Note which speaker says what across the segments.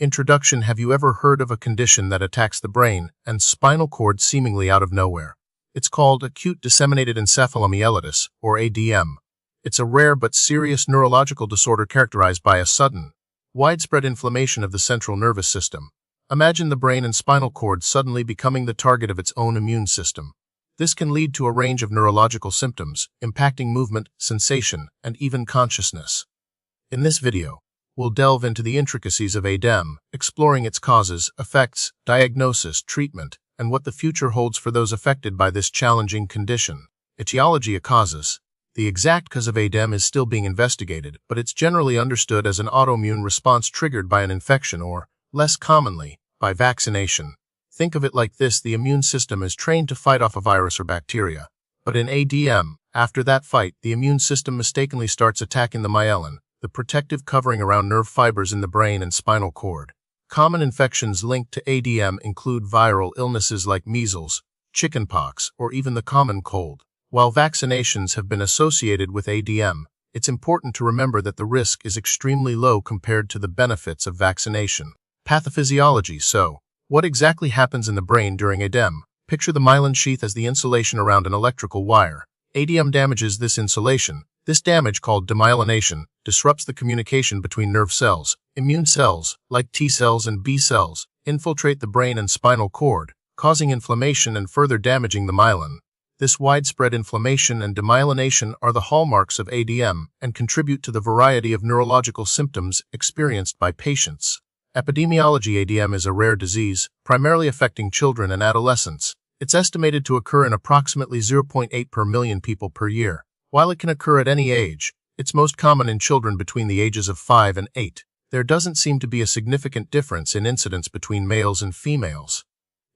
Speaker 1: Introduction. Have you ever heard of a condition that attacks the brain and spinal cord seemingly out of nowhere? It's called Acute Disseminated Encephalomyelitis, or ADM. It's a rare but serious neurological disorder characterized by a sudden, widespread inflammation of the central nervous system. Imagine the brain and spinal cord suddenly becoming the target of its own immune system. This can lead to a range of neurological symptoms, impacting movement, sensation, and even consciousness. In this video, we'll delve into the intricacies of ADEM, exploring its causes, effects, diagnosis, treatment, and what the future holds for those affected by this challenging condition. Etiology of causes. The exact cause of ADEM is still being investigated, but it's generally understood as an autoimmune response triggered by an infection or, less commonly, by vaccination. Think of it like this: the immune system is trained to fight off a virus or bacteria. But in ADM, after that fight, the immune system mistakenly starts attacking the myelin, the protective covering around nerve fibers in the brain and spinal cord. Common infections linked to ADM include viral illnesses like measles, chickenpox, or even the common cold. While vaccinations have been associated with ADM, it's important to remember that the risk is extremely low compared to the benefits of vaccination. Pathophysiology. So, what exactly happens in the brain during ADEM? Picture the myelin sheath as the insulation around an electrical wire. ADM damages this insulation. This damage, called demyelination, disrupts the communication between nerve cells. Immune cells, like T cells and B cells, infiltrate the brain and spinal cord, causing inflammation and further damaging the myelin. This widespread inflammation and demyelination are the hallmarks of ADM and contribute to the variety of neurological symptoms experienced by patients. Epidemiology. ADM is a rare disease, primarily affecting children and adolescents. It's estimated to occur in approximately 0.8 per million people per year. While it can occur at any age, it's most common in children between the ages of 5 and 8. There doesn't seem to be a significant difference in incidence between males and females.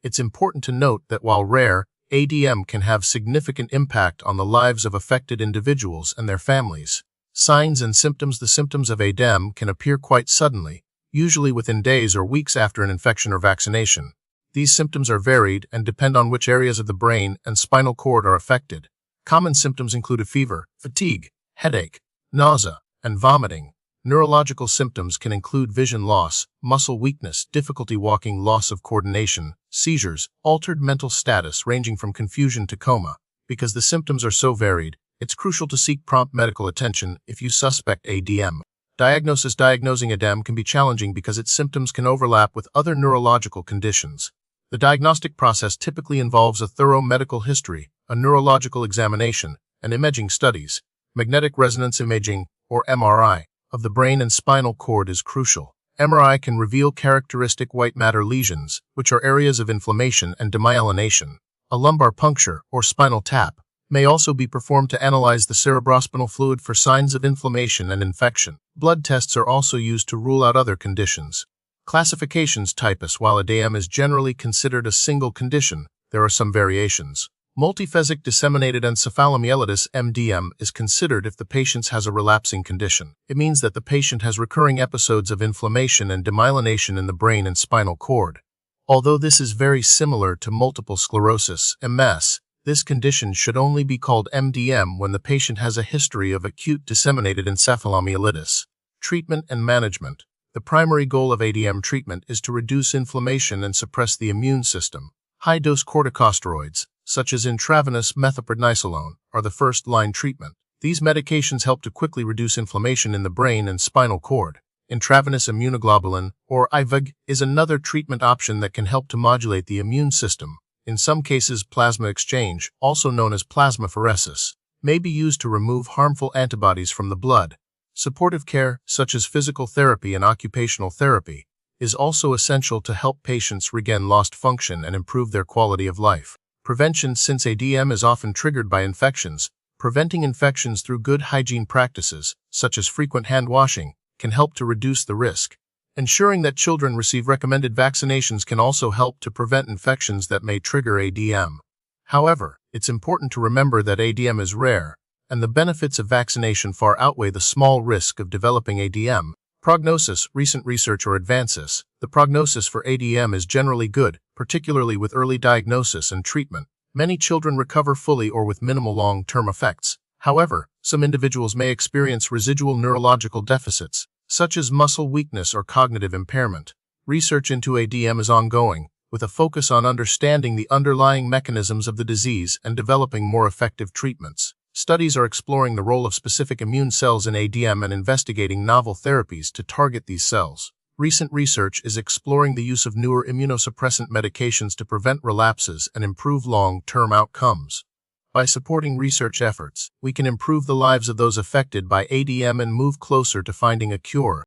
Speaker 1: It's important to note that while rare, ADM can have significant impact on the lives of affected individuals and their families. Signs and symptoms. The symptoms of ADEM can appear quite suddenly, usually within days or weeks after an infection or vaccination. These symptoms are varied and depend on which areas of the brain and spinal cord are affected. Common symptoms include a fever, fatigue, headache, nausea, and vomiting. Neurological symptoms can include vision loss, muscle weakness, difficulty walking, loss of coordination, seizures, altered mental status ranging from confusion to coma. Because the symptoms are so varied, it's crucial to seek prompt medical attention if you suspect ADM. Diagnosis. Diagnosing ADEM can be challenging because its symptoms can overlap with other neurological conditions. The diagnostic process typically involves a thorough medical history, a neurological examination, and imaging studies. Magnetic resonance imaging, or MRI, of the brain and spinal cord is crucial. MRI can reveal characteristic white matter lesions, which are areas of inflammation and demyelination. A lumbar puncture, or spinal tap, may also be performed to analyze the cerebrospinal fluid for signs of inflammation and infection. Blood tests are also used to rule out other conditions. Classifications. Typus. While ADM is generally considered a single condition, there are some variations. Multiphasic disseminated encephalomyelitis (MDM) is considered if the patient has a relapsing condition. It means that the patient has recurring episodes of inflammation and demyelination in the brain and spinal cord. Although this is very similar to multiple sclerosis (MS), this condition should only be called MDM when the patient has a history of acute disseminated encephalomyelitis. Treatment and management. The primary goal of ADM treatment is to reduce inflammation and suppress the immune system. High-dose corticosteroids, such as intravenous methylprednisolone, are the first-line treatment. These medications help to quickly reduce inflammation in the brain and spinal cord. Intravenous immunoglobulin, or IVIG, is another treatment option that can help to modulate the immune system. In some cases, plasma exchange, also known as plasmapheresis, may be used to remove harmful antibodies from the blood. Supportive care, such as physical therapy and occupational therapy, is also essential to help patients regain lost function and improve their quality of life. Prevention. Since ADM is often triggered by infections, preventing infections through good hygiene practices, such as frequent hand washing, can help to reduce the risk. Ensuring that children receive recommended vaccinations can also help to prevent infections that may trigger ADM. However, it's important to remember that ADM is rare, and the benefits of vaccination far outweigh the small risk of developing ADM. Prognosis. Recent research or advances. The prognosis for ADM is generally good, particularly with early diagnosis and treatment. Many children recover fully or with minimal long-term effects. However, some individuals may experience residual neurological deficits, such as muscle weakness or cognitive impairment. Research into ADM is ongoing, with a focus on understanding the underlying mechanisms of the disease and developing more effective treatments. Studies are exploring the role of specific immune cells in ADM and investigating novel therapies to target these cells. Recent research is exploring the use of newer immunosuppressant medications to prevent relapses and improve long-term outcomes. By supporting research efforts, we can improve the lives of those affected by ADM and move closer to finding a cure.